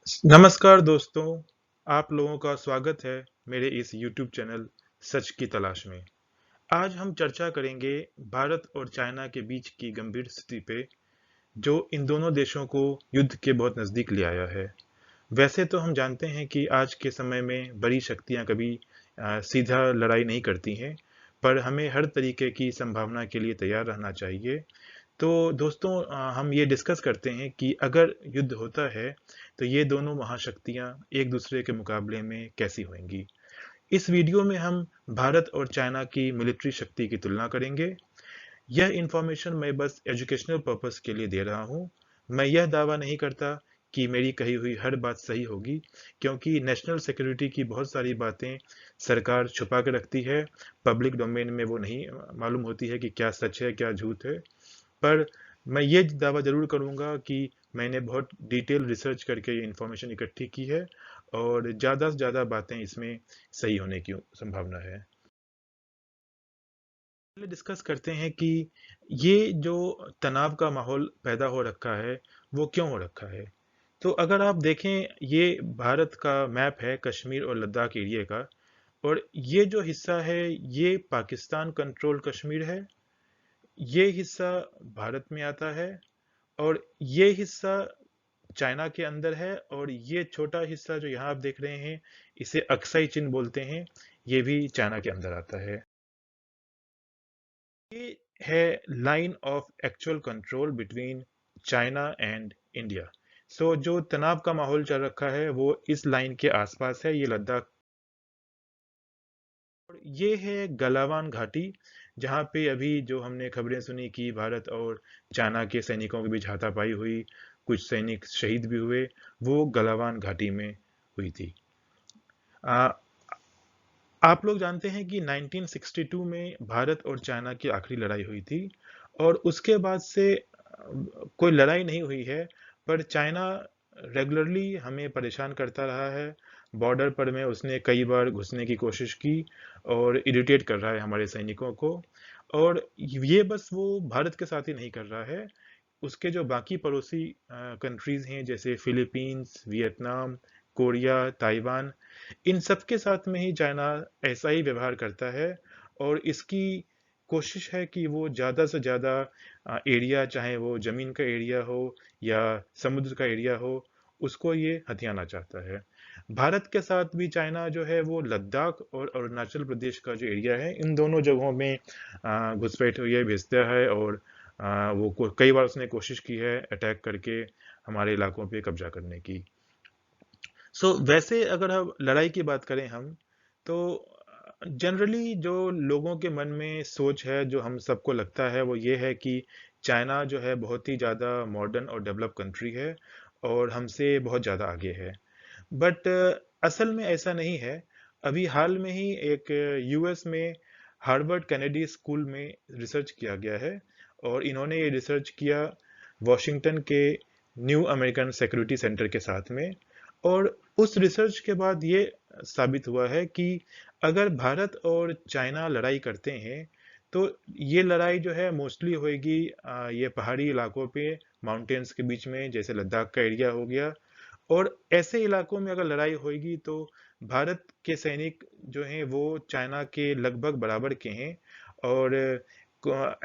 नमस्कार दोस्तों, आप लोगों का स्वागत है मेरे इस YouTube चैनल सच की तलाश में। आज हम चर्चा करेंगे भारत और चाइना के बीच की गंभीर स्थिति पे, जो इन दोनों देशों को युद्ध के बहुत नज़दीक ले आया है। वैसे तो हम जानते हैं कि आज के समय में बड़ी शक्तियां कभी सीधा लड़ाई नहीं करती हैं, पर हमें हर तरीके की संभावना के लिए तैयार रहना चाहिए। तो दोस्तों हम ये डिस्कस करते हैं कि अगर युद्ध होता है तो ये दोनों महाशक्तियां एक दूसरे के मुकाबले में कैसी होंगी। इस वीडियो में हम भारत और चाइना की मिलिट्री शक्ति की तुलना करेंगे। यह इंफॉर्मेशन मैं बस एजुकेशनल पर्पस के लिए दे रहा हूँ। मैं यह दावा नहीं करता कि मेरी कही हुई हर बात सही होगी, क्योंकि नेशनल सिक्योरिटी की बहुत सारी बातें सरकार छुपा के रखती है। पब्लिक डोमेन में वो नहीं मालूम होती है कि क्या सच है क्या झूठ है। पर मैं ये दावा ज़रूर करूँगा कि मैंने बहुत डिटेल रिसर्च करके ये इन्फॉर्मेशन इकट्ठी की है और ज़्यादा से ज़्यादा बातें इसमें सही होने की संभावना है। पहले डिस्कस करते हैं कि ये जो तनाव का माहौल पैदा हो रखा है, वो क्यों हो रखा है। तो अगर आप देखें, ये भारत का मैप है कश्मीर और लद्दाख एरिया का, और ये जो हिस्सा है ये पाकिस्तान कंट्रोल कश्मीर है। ये हिस्सा भारत में आता है और ये हिस्सा चाइना के अंदर है, और ये छोटा हिस्सा जो यहाँ आप देख रहे हैं इसे अक्साई चीन बोलते हैं, ये भी चाइना के अंदर आता है। ये है line of actual control between China and India. So जो तनाव का माहौल चल रखा है वो इस लाइन के आसपास है, ये लद्दाख। और ये है गलावान घाटी, जहाँ पे अभी जो हमने खबरें सुनी कि भारत और चाइना के सैनिकों के बीच हाथापाई हुई, कुछ सैनिक शहीद भी हुए, वो गलावान घाटी में हुई थी। आ, आप लोग जानते हैं कि 1962 में भारत और चाइना की आखिरी लड़ाई हुई थी, और उसके बाद से कोई लड़ाई नहीं हुई है। पर चाइना रेगुलरली हमें परेशान करता रहा है। बॉर्डर पर में उसने कई बार घुसने की कोशिश की और इरिटेट कर रहा है हमारे सैनिकों को। और ये बस वो भारत के साथ ही नहीं कर रहा है, उसके जो बाकी पड़ोसी कंट्रीज हैं जैसे फिलीपींस, वियतनाम, कोरिया, ताइवान, इन सब के साथ में ही चाइना ऐसा ही व्यवहार करता है। और इसकी कोशिश है कि वो ज़्यादा से ज़्यादा एरिया, चाहे वो ज़मीन का एरिया हो या समुद्र का एरिया हो, उसको ये हथियाना चाहता है। भारत के साथ भी चाइना जो है वो लद्दाख और अरुणाचल प्रदेश का जो एरिया है, इन दोनों जगहों में घुसपैठ ये भेजता है। और कई बार उसने कोशिश की है अटैक करके हमारे इलाकों पे कब्जा करने की। वैसे अगर हम लड़ाई की बात करें हम, तो जनरली जो लोगों के मन में सोच है, जो हम सबको लगता है, वो ये है कि चाइना जो है बहुत ही ज़्यादा मॉडर्न और डेवलप कंट्री है और हमसे बहुत ज़्यादा आगे है। बट असल में ऐसा नहीं है। अभी हाल में ही एक यूएस में हार्वर्ड कैनेडी स्कूल में रिसर्च किया गया है, और इन्होंने ये रिसर्च किया वॉशिंगटन के न्यू अमेरिकन सिक्योरिटी सेंटर के साथ में। और उस रिसर्च के बाद ये साबित हुआ है कि अगर भारत और चाइना लड़ाई करते हैं तो ये लड़ाई जो है मोस्टली होएगी ये पहाड़ी इलाकों पे, माउंटेन्स के बीच में, जैसे लद्दाख का एरिया हो गया। और ऐसे इलाकों में अगर लड़ाई होगी तो भारत के सैनिक जो हैं वो चाइना के लगभग बराबर के हैं। और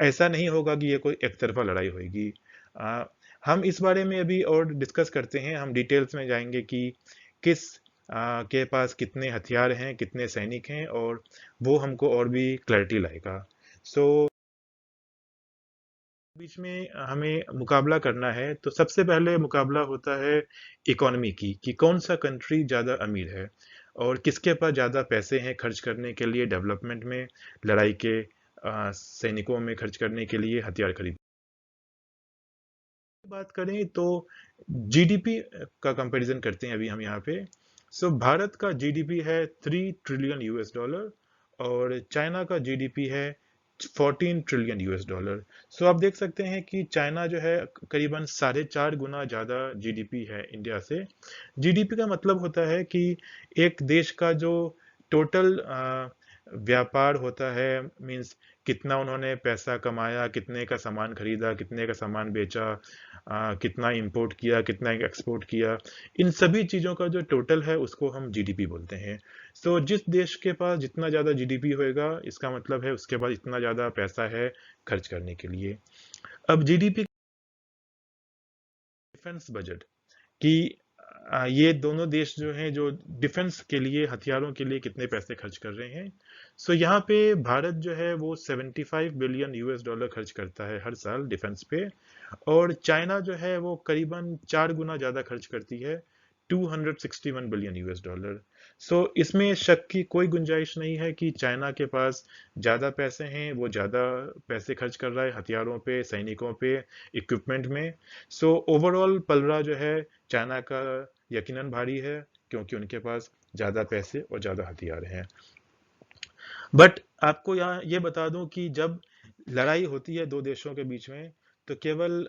ऐसा नहीं होगा कि ये कोई एक तरफा लड़ाई होगी। आ, हम इस बारे में अभी और डिस्कस करते हैं, हम डिटेल्स में जाएंगे कि किस के पास कितने हथियार हैं, कितने सैनिक हैं, और वो हमको और भी क्लैरिटी लाएगा। सो बीच में हमें मुकाबला करना है तो सबसे पहले मुकाबला होता है इकोनॉमी की, कि कौन सा कंट्री ज़्यादा अमीर है और किसके पास ज़्यादा पैसे हैं खर्च करने के लिए डेवलपमेंट में, लड़ाई के सैनिकों में खर्च करने के लिए, हथियार खरीद बात करें तो जीडीपी का कंपैरिजन करते हैं अभी हम यहाँ पे। भारत का जीडीपी है 3 ट्रिलियन यूएस डॉलर और चाइना का जीडीपी है 14 ट्रिलियन यूएस डॉलर। आप देख सकते हैं कि चाइना जो है करीबन 4.5 गुना ज़्यादा जीडीपी है इंडिया से। जीडीपी का मतलब होता है कि एक देश का जो टोटल व्यापार होता है, मीन्स कितना उन्होंने पैसा कमाया, कितने का सामान खरीदा, कितने का सामान बेचा, कितना इंपोर्ट किया, कितना एक्सपोर्ट किया, इन सभी चीज़ों का जो टोटल है उसको हम जीडीपी बोलते हैं। सो जिस देश के पास जितना ज़्यादा जीडीपी होएगा, इसका मतलब है उसके पास इतना ज़्यादा पैसा है खर्च करने के लिए। अब जीडीपी डिफेंस बजट कि ये दोनों देश जो हैं जो डिफेंस के लिए, हथियारों के लिए कितने पैसे खर्च कर रहे हैं। सो यहाँ पे भारत जो है वो 75 बिलियन यूएस डॉलर खर्च करता है हर साल डिफेंस पे, और चाइना जो है वो करीबन 4 गुना ज्यादा खर्च करती है, 261 बिलियन यूएस डॉलर। सो इसमें शक की कोई गुंजाइश नहीं है कि चाइना के पास ज्यादा पैसे हैं, वो ज्यादा पैसे खर्च कर रहा है हथियारों पे, सैनिकों पे, इक्विपमेंट में। सो ओवरऑल पलड़ा जो है चाइना का यकीनन भारी है, क्योंकि उनके पास ज्यादा पैसे और ज्यादा हथियार हैं। बट आपको यहाँ ये बता दूं कि जब लड़ाई होती है दो देशों के बीच में, तो केवल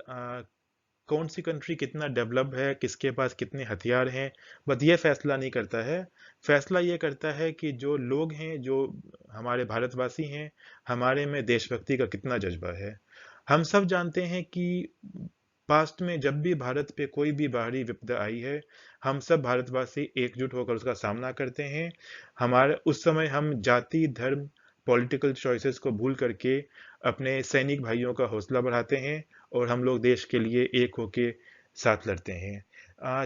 कौन सी कंट्री कितना डेवलप है, किसके पास कितने हथियार हैं, बस ये फैसला नहीं करता है। फैसला ये करता है कि जो लोग हैं, जो हमारे भारतवासी हैं, हमारे में देशभक्ति का कितना जज्बा है। हम सब जानते हैं कि पास्ट में जब भी भारत पे कोई भी बाहरी विपदा आई है, हम सब भारतवासी एकजुट होकर उसका सामना करते हैं। हमारे उस समय हम जाति, धर्म, पॉलिटिकल चॉइसेस को भूल करके अपने सैनिक भाइयों का हौसला बढ़ाते हैं, और हम लोग देश के लिए एक होके साथ लड़ते हैं।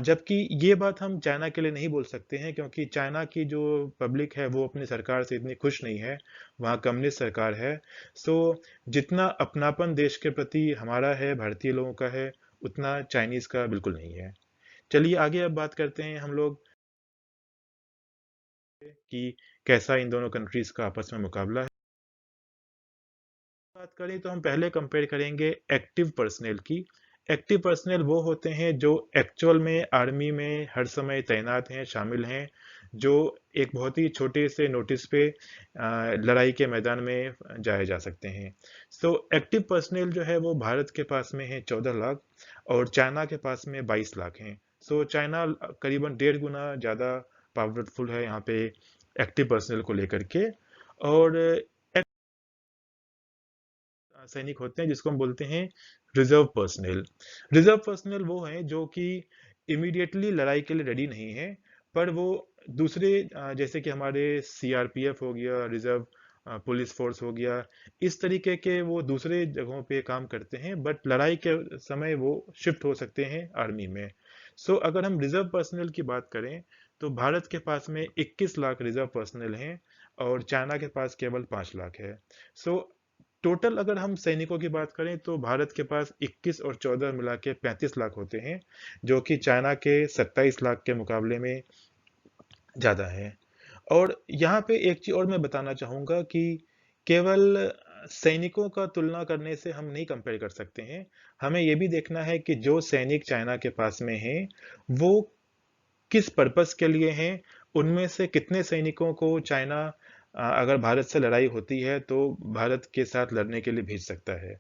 जबकि ये बात हम चाइना के लिए नहीं बोल सकते हैं, क्योंकि चाइना की जो पब्लिक है वो अपनी सरकार से इतनी खुश नहीं है, वहाँ कम्युनिस्ट सरकार है। सो जितना अपनापन देश के प्रति हमारा है, भारतीय लोगों का है, उतना चाइनीज का बिल्कुल नहीं है। चलिए आगे अब बात करते हैं हम लोग कि कैसा इन दोनों कंट्रीज का आपस में मुकाबला है। बात करें तो हम पहले कंपेयर करेंगे एक्टिव पर्सनल की। एक्टिव पर्सनल वो होते हैं जो एक्चुअल में आर्मी में हर समय तैनात हैं, शामिल हैं, जो एक बहुत ही छोटे से नोटिस पे लड़ाई के मैदान में जाए जा सकते हैं। सो एक्टिव पर्सनल जो है वो भारत के पास में है 14 लाख, और चाइना के पास में 22 लाख हैं। सो चाइना करीबन 1.5 गुना ज़्यादा पावरफुल है यहाँ पे एक्टिव पर्सनल को लेकर के। और सैनिक होते हैं जिसको हम बोलते हैं रिजर्व पर्सनल। रिजर्व पर्सनल वो हैं जो कि इमीडिएटली लड़ाई के लिए रेडी नहीं है, पर वो दूसरे जैसे कि हमारे सीआरपीएफ हो गया, रिजर्व पुलिस फोर्स हो गया, इस तरीके के वो दूसरे जगहों पे काम करते हैं, बट लड़ाई के समय वो शिफ्ट हो सकते हैं आर्मी में। सो अगर हम रिजर्व पर्सनल की बात करें, तो भारत के पास में 21 लाख रिजर्व पर्सनल हैं, और चाइना के पास केवल 5 लाख है। सो टोटल अगर हम सैनिकों की बात करें तो भारत के पास 21 और 14 मिला के 35 लाख होते हैं, जो कि चाइना के 27 लाख के मुकाबले में ज्यादा है। और यहाँ पे एक चीज और मैं बताना चाहूंगा कि केवल सैनिकों का तुलना करने से हम नहीं कंपेयर कर सकते हैं। हमें यह भी देखना है कि जो सैनिक चाइना के पास में हैं वो किस पर्पस के लिए हैं। उनमें से कितने सैनिकों को चाइना अगर भारत से लड़ाई होती है तो भारत के साथ लड़ने के लिए भेज सकता है।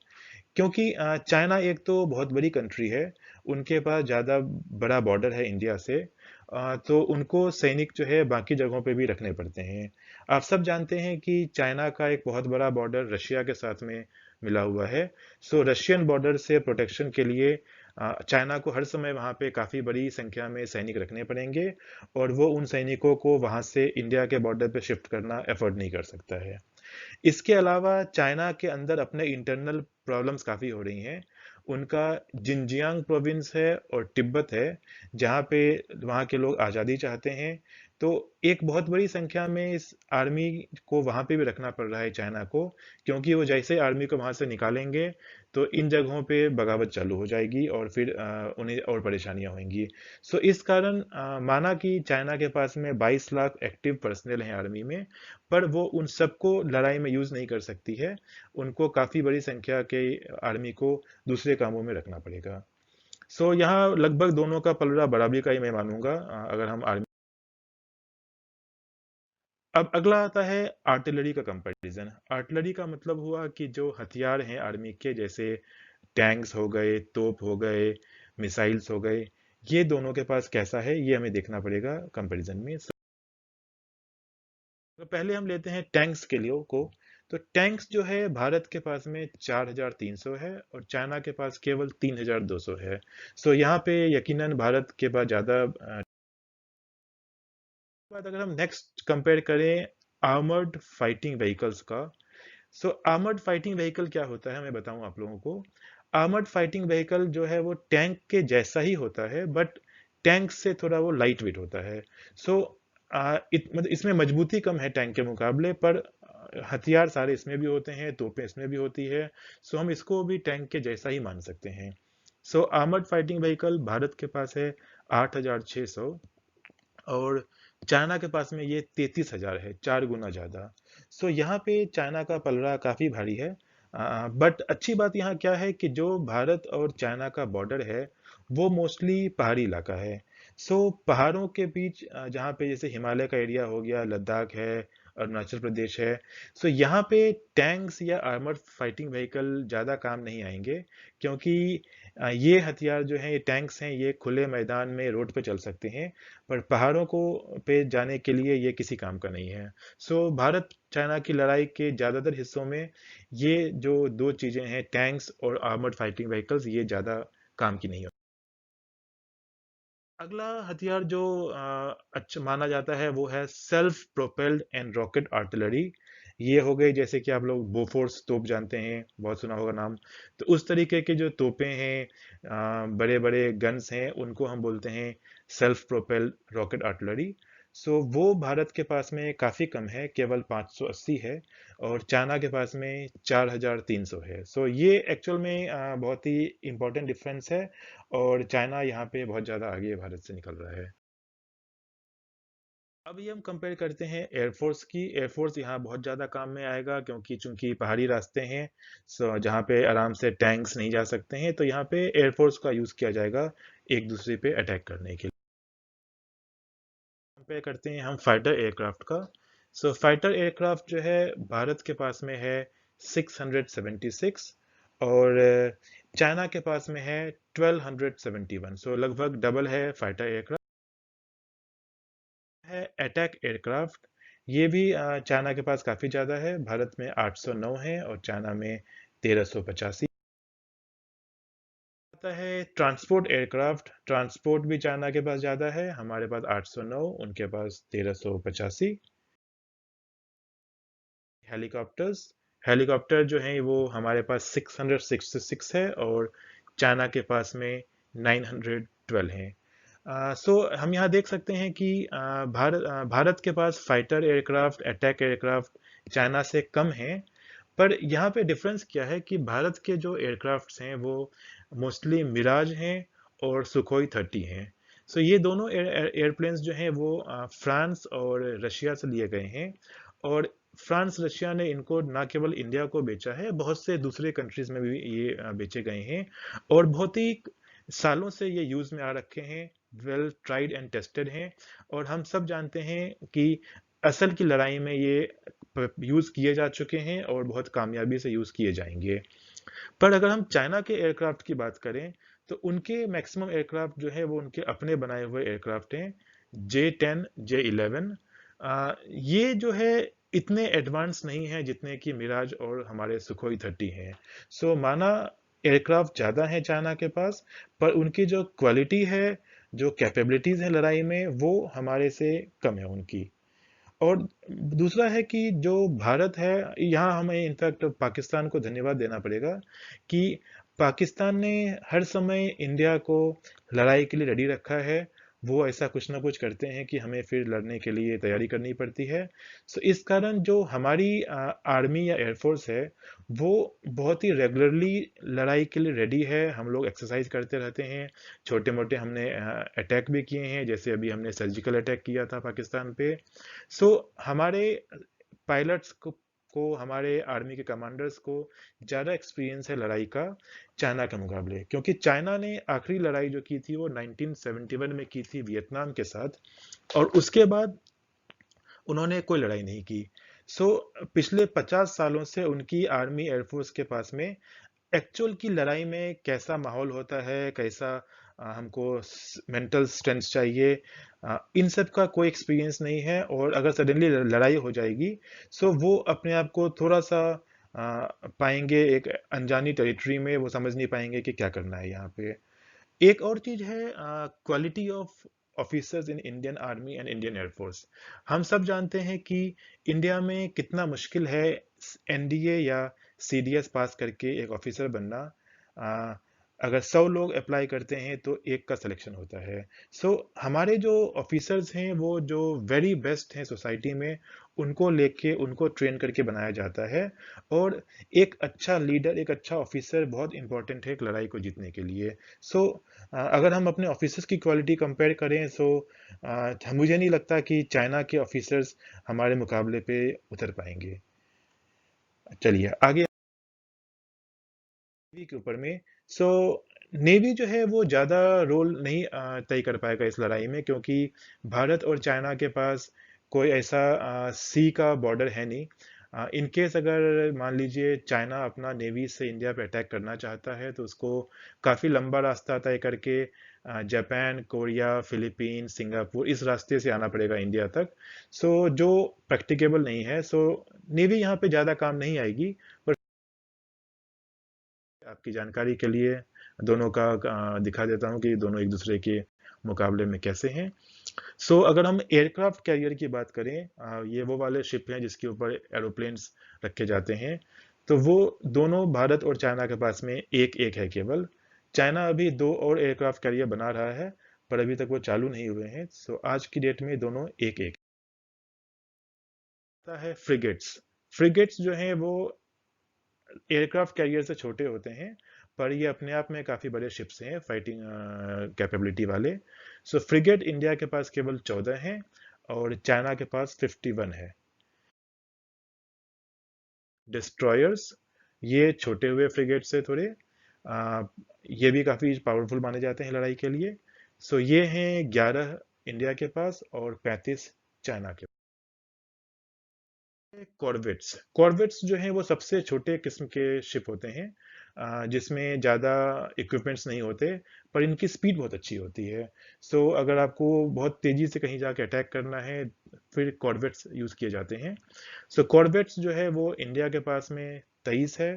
क्योंकि चाइना एक तो बहुत बड़ी कंट्री है, उनके पास ज़्यादा बड़ा बॉर्डर है इंडिया से, तो उनको सैनिक जो है बाकी जगहों पे भी रखने पड़ते हैं। आप सब जानते हैं कि चाइना का एक बहुत बड़ा बॉर्डर रशिया के साथ में मिला हुआ है। सो रशियन बॉर्डर से प्रोटेक्शन के लिए चाइना को हर समय वहाँ पे काफ़ी बड़ी संख्या में सैनिक रखने पड़ेंगे, और वो उन सैनिकों को वहाँ से इंडिया के बॉर्डर पे शिफ्ट करना एफोर्ड नहीं कर सकता है। इसके अलावा चाइना के अंदर अपने इंटरनल प्रॉब्लम्स काफ़ी हो रही हैं। उनका जिनजियांग प्रोविंस है और तिब्बत है, जहाँ पे वहाँ के लोग आज़ादी चाहते हैं। तो एक बहुत बड़ी संख्या में इस आर्मी को वहाँ पे भी रखना पड़ रहा है चाइना को, क्योंकि वो जैसे आर्मी को वहाँ से निकालेंगे तो इन जगहों पे बगावत चालू हो जाएगी, और फिर उन्हें और परेशानियां होंगी। सो इस कारण माना कि चाइना के पास में 22 लाख एक्टिव पर्सनल हैं आर्मी में, पर वो उन सबको लड़ाई में यूज नहीं कर सकती है। उनको काफी बड़ी संख्या के आर्मी को दूसरे कामों में रखना पड़ेगा। सो यहाँ लगभग दोनों का पलड़ा बराबरी का ही मैं मानूंगा, अगर हम आर्मी। अब अगला आता है आर्टिलरी का कंपैरिजन। आर्टिलरी का मतलब हुआ कि जो हथियार हैं आर्मी के, जैसे टैंक्स हो गए, तोप हो गए, मिसाइल्स हो गए, ये दोनों के पास कैसा है ये हमें देखना पड़ेगा कंपैरिजन में। तो पहले हम लेते हैं टैंक्स के लिए को। तो टैंक्स जो है भारत के पास में 4,300 है और चाइना के पास केवल 3,200 है। सो यहाँ पे यकीनन भारत के पास ज़्यादा। बाद अगर हम नेक्स्ट कंपेयर करें आर्मर्ड फाइटिंग व्हीकल्स का, सो आर्मर्ड फाइटिंग व्हीकल क्या होता है मैं बताऊं आप लोगों को। आर्मर्ड फाइटिंग व्हीकल जो है वो टैंक के जैसा ही होता है, बट टैंक से थोड़ा वो लाइट वेट होता है। सो मतलब इसमें मजबूती कम है टैंक के मुकाबले, पर हथियार सारे इसमें भी होते हैं, तोपें इसमें भी होती है। सो हम इसको भी टैंक के जैसा ही मान सकते हैं। सो आर्मर्ड फाइटिंग व्हीकल भारत के पास है 8,600 और चाइना के पास में ये 33,000 है, 4 गुना ज्यादा। सो यहाँ पे चाइना का पलड़ा काफी भारी है। बट अच्छी बात यहाँ क्या है कि जो भारत और चाइना का बॉर्डर है वो मोस्टली पहाड़ी इलाका है। सो पहाड़ों के बीच जहाँ पे जैसे हिमालय का एरिया हो गया, लद्दाख है, अरुणाचल प्रदेश है। सो यहाँ पे टैंक्स या आर्मर्ड फाइटिंग व्हीकल ज़्यादा काम नहीं आएंगे, क्योंकि ये हथियार जो हैं, ये टैंक्स हैं, ये खुले मैदान में रोड पे चल सकते हैं, पर पहाड़ों को पे जाने के लिए ये किसी काम का नहीं है। सो भारत चाइना की लड़ाई के ज़्यादातर हिस्सों में ये जो दो चीज़ें हैं, टैंक्स और आर्मर्ड फाइटिंग व्हीकल्स, ये ज़्यादा काम की नहीं होती। अगला हथियार जो अच्छा माना जाता है वो है self propelled and rocket artillery. ये हो गई, जैसे कि आप लोग बोफोर्स तोप जानते हैं, बहुत सुना होगा नाम। तो उस तरीके के जो तोपें हैं, बड़े बड़े गन्स हैं, उनको हम बोलते हैं सेल्फ प्रोपेल्ड रॉकेट आर्टिलरी। सो वो भारत के पास में काफ़ी कम है, केवल 580 है और चाइना के पास में 4,300 है। सो ये एक्चुअल में बहुत ही इंपॉर्टेंट डिफरेंस है और चाइना यहाँ पे बहुत ज़्यादा आगे भारत से निकल रहा है। अब ये हम कंपेयर करते हैं एयरफोर्स की। एयरफोर्स यहाँ बहुत ज़्यादा काम में आएगा, क्योंकि चूंकि पहाड़ी रास्ते हैं, सो जहाँ पे आराम से टैंक्स नहीं जा सकते हैं, तो यहाँ पे एयरफोर्स का यूज़ किया जाएगा एक दूसरे पे अटैक करने के लिए। कंपेयर करते हैं हम फाइटर एयरक्राफ्ट का। सो फाइटर एयरक्राफ्ट जो है भारत के पास में है 676 और चाइना के पास में है 1271। सो लगभग डबल है फाइटर एयरक्राफ्ट। है अटैक एयरक्राफ्ट। ये भी चाइना के पास काफ़ी ज़्यादा है, भारत में 809 है और चाइना में 1385 आता है। ट्रांसपोर्ट एयरक्राफ्ट, ट्रांसपोर्ट भी चाइना के पास ज़्यादा है, हमारे पास 809, उनके पास 1385। हेलीकॉप्टर्स, हेलीकॉप्टर जो है वो हमारे पास 666 है और चाइना के पास में 912 है। सो हम यहाँ देख सकते हैं कि भारत के पास fighter aircraft, attack aircraft China से कम है। पर यहाँ पे डिफरेंस क्या है कि भारत के जो एयरक्राफ्ट्स हैं वो मोस्टली मिराज हैं और सुखोई 30 हैं। सो ये दोनों एयरप्लेन्स जो हैं वो फ्रांस और रशिया से लिए गए हैं और फ्रांस रशिया ने इनको ना केवल इंडिया को बेचा है, बहुत से दूसरे कंट्रीज में भी ये बेचे गए हैं और बहुत ही सालों से ये यूज में आ रखे हैं, वेल ट्राइड एंड टेस्टेड हैं। और हम सब जानते हैं कि असल की लड़ाई में ये यूज किए जा चुके हैं और बहुत कामयाबी से यूज किए जाएंगे। पर अगर हम चाइना के एयरक्राफ्ट की बात करें तो उनके मैक्सिमम एयरक्राफ्ट जो है वो उनके अपने बनाए हुए एयरक्राफ्ट हैं, J10, J11। ये जो है इतने एडवांस नहीं है जितने कि मिराज और हमारे सुखोई 30 हैं। सो माना एयरक्राफ्ट ज़्यादा है चाइना के पास, पर उनकी जो क्वालिटी है, जो कैपेबिलिटीज़ है लड़ाई में, वो हमारे से कम है उनकी। और दूसरा है कि जो भारत है, यहाँ हमें इनफैक्ट पाकिस्तान को धन्यवाद देना पड़ेगा कि पाकिस्तान ने हर समय इंडिया को लड़ाई के लिए रेडी रखा है। वो ऐसा कुछ ना कुछ करते हैं कि हमें फिर लड़ने के लिए तैयारी करनी पड़ती है। सो इस कारण जो हमारी आर्मी या एयरफोर्स है वो बहुत ही रेगुलरली लड़ाई के लिए रेडी है। हम लोग एक्सरसाइज करते रहते हैं, छोटे मोटे हमने अटैक भी किए हैं, जैसे अभी हमने सर्जिकल अटैक किया था पाकिस्तान पे। सो हमारे पायलट्स को हमारे आर्मी के कमांडर्स को ज़्यादा एक्सपीरियंस है लड़ाई का चाइना के मुकाबले, क्योंकि चाइना ने आखिरी लड़ाई जो की थी वो 1971 में की थी वियतनाम के साथ और उसके बाद उन्होंने कोई लड़ाई नहीं की। सो पिछले 50 सालों से उनकी आर्मी एयरफोर्स के पास में एक्चुअल की लड़ाई में कैसा माहौल होता है, कैसा हमको मेंटल स्ट्रेंथ चाहिए, इन सब का कोई एक्सपीरियंस नहीं है। और अगर सडनली लड़ाई हो जाएगी, सो वो अपने आप को थोड़ा सा पाएंगे एक अनजानी टेरिटरी में, वो समझ नहीं पाएंगे कि क्या करना है यहाँ पे। एक और चीज है quality of officers in Indian army and Indian air force. हम सब जानते हैं कि इंडिया में कितना मुश्किल है एनडीए या सीडीएस पास करके एक ऑफिसर बनना। आ, अगर 100 लोग अप्लाई करते हैं तो एक का सिलेक्शन होता है। सो हमारे जो ऑफिसर्स हैं वो जो वेरी बेस्ट हैं सोसाइटी में, उनको लेके उनको ट्रेन करके बनाया जाता है। और एक अच्छा लीडर, एक अच्छा ऑफिसर बहुत इंपॉर्टेंट है एक लड़ाई को जीतने के लिए। सो अगर हम अपने ऑफिसर्स की क्वालिटी कंपेयर करें, सो मुझे नहीं लगता कि चाइना के ऑफिसर्स हमारे मुकाबले पे उतर पाएंगे। चलिए आगे नेवी के ऊपर में। सो नेवी जो है वो ज़्यादा रोल नहीं तय कर पाएगा इस लड़ाई में, क्योंकि भारत और चाइना के पास कोई ऐसा सी का बॉर्डर है नहीं। इन केस अगर मान लीजिए चाइना अपना नेवी से इंडिया पे अटैक करना चाहता है, तो उसको काफ़ी लंबा रास्ता तय करके जापान, कोरिया, फिलीपीन, सिंगापुर इस रास्ते से आना पड़ेगा इंडिया तक। सो जो प्रैक्टिकेबल नहीं है। सो नेवी यहाँ पे ज़्यादा काम नहीं आएगी। पर आपकी जानकारी के लिए दोनों का दिखा देता हूँ कि दोनों एक दूसरे के मुकाबले में कैसे हैं। सो अगर हम एयरक्राफ्ट कैरियर की बात करें, ये वो वाले शिप हैं जिसके ऊपर एरोप्लेन्स रखे जाते हैं। तो वो दोनों भारत और चाइना के पास में एक एक है केवल। चाइना अभी 2 और एयरक्राफ्ट कैरियर बना रहा है, पर अभी तक वो चालू नहीं हुए हैं। सो आज की डेट में दोनों एक एक है। फ्रिगेट्स, फ्रिगेट्स जो हैं वो एयरक्राफ्ट कैरियर से छोटे होते हैं, पर ये अपने आप में काफ़ी बड़े शिप्स हैं फाइटिंग कैपेबिलिटी वाले। सो फ्रिगेट इंडिया के पास केवल 14 हैं और चाइना के पास 51 है। डिस्ट्रॉयर्स, ये छोटे हुए फ्रिगेट से थोड़े आ, ये भी काफ़ी पावरफुल माने जाते हैं लड़ाई के लिए। सो ये हैं 11 इंडिया के पास और 35 चाइना के। कॉर्वेट्स, कॉर्वेट्स जो हैं वो सबसे छोटे किस्म के शिप होते हैं, जिसमें ज़्यादा इक्विपमेंट्स नहीं होते, पर इनकी स्पीड बहुत अच्छी होती है। सो अगर आपको बहुत तेज़ी से कहीं जाके अटैक करना है, फिर कॉर्वेट्स यूज़ किए जाते हैं। सो कॉर्वेट्स जो है वो इंडिया के पास में 23 है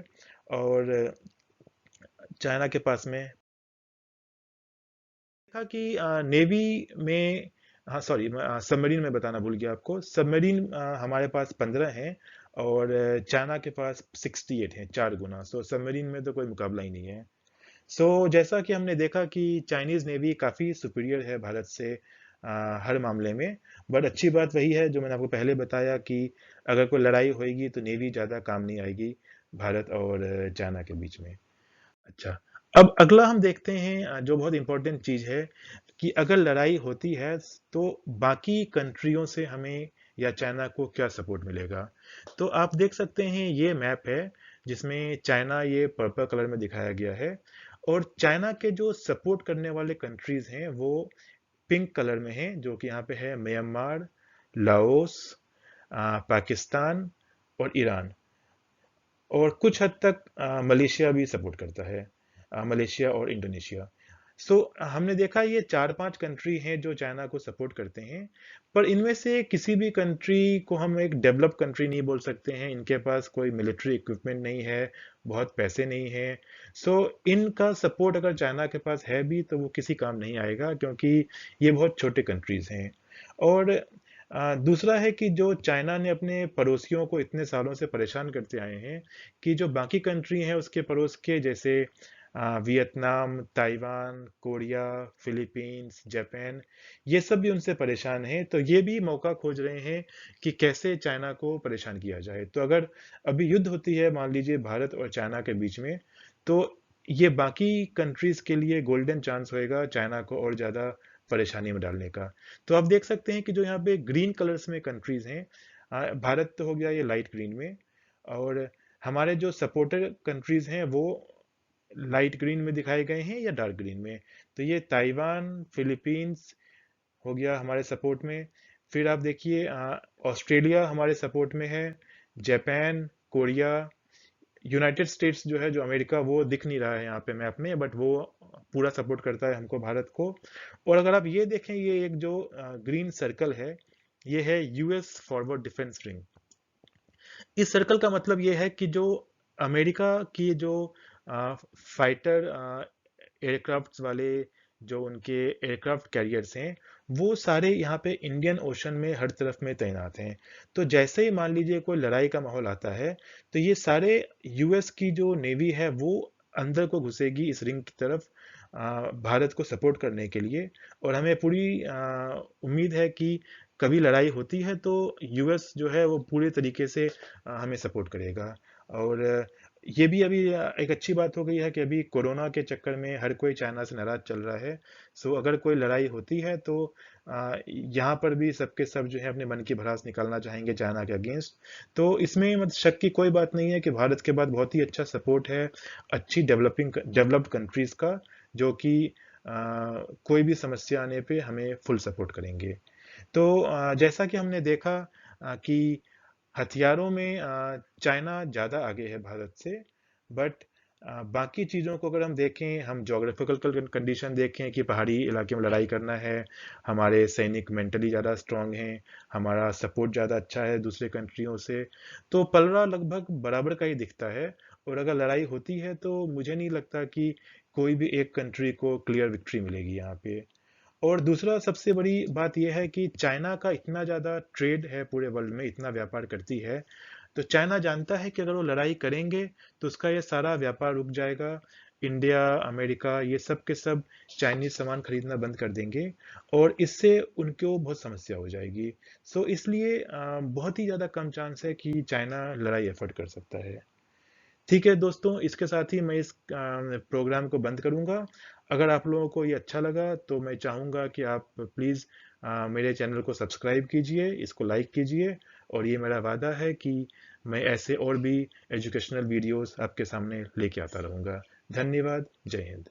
और चाइना के पास में। देखा कि नेवी में, हाँ सॉरी, सबमरीन में बताना भूल गया आपको। सबमरीन हमारे पास 15 हैं और चाइना के पास 68 हैं, 4 गुना। सो सबमरीन में तो कोई मुकाबला ही नहीं है। सो जैसा कि हमने देखा कि चाइनीज नेवी काफ़ी सुपीरियर है भारत से हर मामले में। बट अच्छी बात वही है जो मैंने आपको पहले बताया कि अगर कोई लड़ाई होएगी तो नेवी ज़्यादा काम नहीं आएगी भारत और चाइना के बीच में। अच्छा, अब अगला हम देखते हैं जो बहुत इंपॉर्टेंट चीज़ है कि अगर लड़ाई होती है तो बाकी कंट्रियों से हमें या चाइना को क्या सपोर्ट मिलेगा। तो आप देख सकते हैं ये मैप है जिसमें चाइना ये पर्पल कलर में दिखाया गया है, और चाइना के जो सपोर्ट करने वाले कंट्रीज हैं वो पिंक कलर में हैं, जो कि यहाँ पे है म्यांमार, लाओस, पाकिस्तान और ईरान। और कुछ हद तक मलेशिया भी सपोर्ट करता है, मलेशिया और इंडोनेशिया। सो हमने देखा ये 4-5 कंट्री हैं जो चाइना को सपोर्ट करते हैं, पर इनमें से किसी भी कंट्री को हम एक डेवलप कंट्री नहीं बोल सकते हैं। इनके पास कोई मिलिट्री इक्विपमेंट नहीं है, बहुत पैसे नहीं हैं। सो इनका सपोर्ट अगर चाइना के पास है भी तो वो किसी काम नहीं आएगा, क्योंकि ये बहुत छोटे कंट्रीज हैं। और दूसरा है कि जो चाइना ने अपने पड़ोसियों को इतने सालों से परेशान करते आए हैं, कि जो बाकी कंट्री हैं उसके पड़ोस के, जैसे Vietnam, Taiwan, Korea, Philippines, Japan, ये सब भी उनसे परेशान हैं। तो ये भी मौका खोज रहे हैं कि कैसे चाइना को परेशान किया जाए। तो अगर अभी युद्ध होती है मान लीजिए भारत और चाइना के बीच में, तो ये बाकी कंट्रीज के लिए गोल्डन चांस होएगा चाइना को और ज़्यादा परेशानी में डालने का। तो आप देख सकते हैं कि जो यहाँ पे ग्रीन कलर्स में कंट्रीज हैं, भारत तो हो गया ये लाइट ग्रीन में, और हमारे जो सपोर्टर कंट्रीज हैं वो लाइट ग्रीन में दिखाए गए हैं या डार्क ग्रीन में। तो ये ताइवान, फिलीपींस हो गया हमारे सपोर्ट में। फिर आप देखिए ऑस्ट्रेलिया हमारे सपोर्ट में है, जापान, कोरिया, यूनाइटेड स्टेट्स जो है, जो अमेरिका, वो दिख नहीं रहा है यहाँ पे मैप में, बट वो पूरा सपोर्ट करता है हमको, भारत को। और अगर आप ये देखें, ये एक जो ग्रीन सर्कल है, ये है यूएस फॉरवर्ड डिफेंस रिंग। इस सर्कल का मतलब ये है कि जो अमेरिका की जो फाइटर एयरक्राफ्ट्स वाले, जो उनके एयरक्राफ्ट कैरियर्स हैं, वो सारे यहाँ पे इंडियन ओशन में हर तरफ में तैनात हैं। तो जैसे ही मान लीजिए कोई लड़ाई का माहौल आता है, तो ये सारे यूएस की जो नेवी है वो अंदर को घुसेगी इस रिंग की तरफ, भारत को सपोर्ट करने के लिए। और हमें पूरी उम्मीद है कि कभी लड़ाई होती है तो यूएस जो है वो पूरे तरीके से हमें सपोर्ट करेगा। और ये भी अभी एक अच्छी बात हो गई है कि अभी कोरोना के चक्कर में हर कोई चाइना से नाराज चल रहा है। सो अगर कोई लड़ाई होती है तो यहाँ पर भी सबके सब जो है अपने मन की भड़ास निकालना चाहेंगे चाइना के अगेंस्ट। तो इसमें मतलब शक की कोई बात नहीं है कि भारत के बाद बहुत ही अच्छा सपोर्ट है अच्छी डेवलप्ड कंट्रीज का, जो कि कोई भी समस्या आने पे हमें फुल सपोर्ट करेंगे। तो जैसा कि हमने देखा कि हथियारों में चाइना ज़्यादा आगे है भारत से, बट बाकी चीज़ों को अगर हम देखें, हम जोग्राफिकल कंडीशन देखें कि पहाड़ी इलाके में लड़ाई करना है, हमारे सैनिक मेंटली ज़्यादा स्ट्रांग हैं, हमारा सपोर्ट ज़्यादा अच्छा है दूसरे कंट्रियों से, तो पलड़ा लगभग बराबर का ही दिखता है। और अगर लड़ाई होती है तो मुझे नहीं लगता कि कोई भी एक कंट्री को क्लियर विक्ट्री मिलेगी यहाँ पे। और दूसरा सबसे बड़ी बात यह है कि चाइना का इतना ज़्यादा ट्रेड है, पूरे वर्ल्ड में इतना व्यापार करती है, तो चाइना जानता है कि अगर वो लड़ाई करेंगे तो उसका ये सारा व्यापार रुक जाएगा। इंडिया, अमेरिका, ये सब के सब चाइनीज सामान खरीदना बंद कर देंगे, और इससे उनको बहुत समस्या हो जाएगी। सो इसलिए बहुत ही ज़्यादा कम चांस है कि चाइना लड़ाई एफर्ट कर सकता है। ठीक है दोस्तों, इसके साथ ही मैं इस प्रोग्राम को बंद करूंगा। अगर आप लोगों को ये अच्छा लगा तो मैं चाहूँगा कि आप प्लीज़ मेरे चैनल को सब्सक्राइब कीजिए, इसको लाइक कीजिए, और ये मेरा वादा है कि मैं ऐसे और भी एजुकेशनल वीडियोस आपके सामने लेके आता रहूँगा। धन्यवाद। जय हिंद।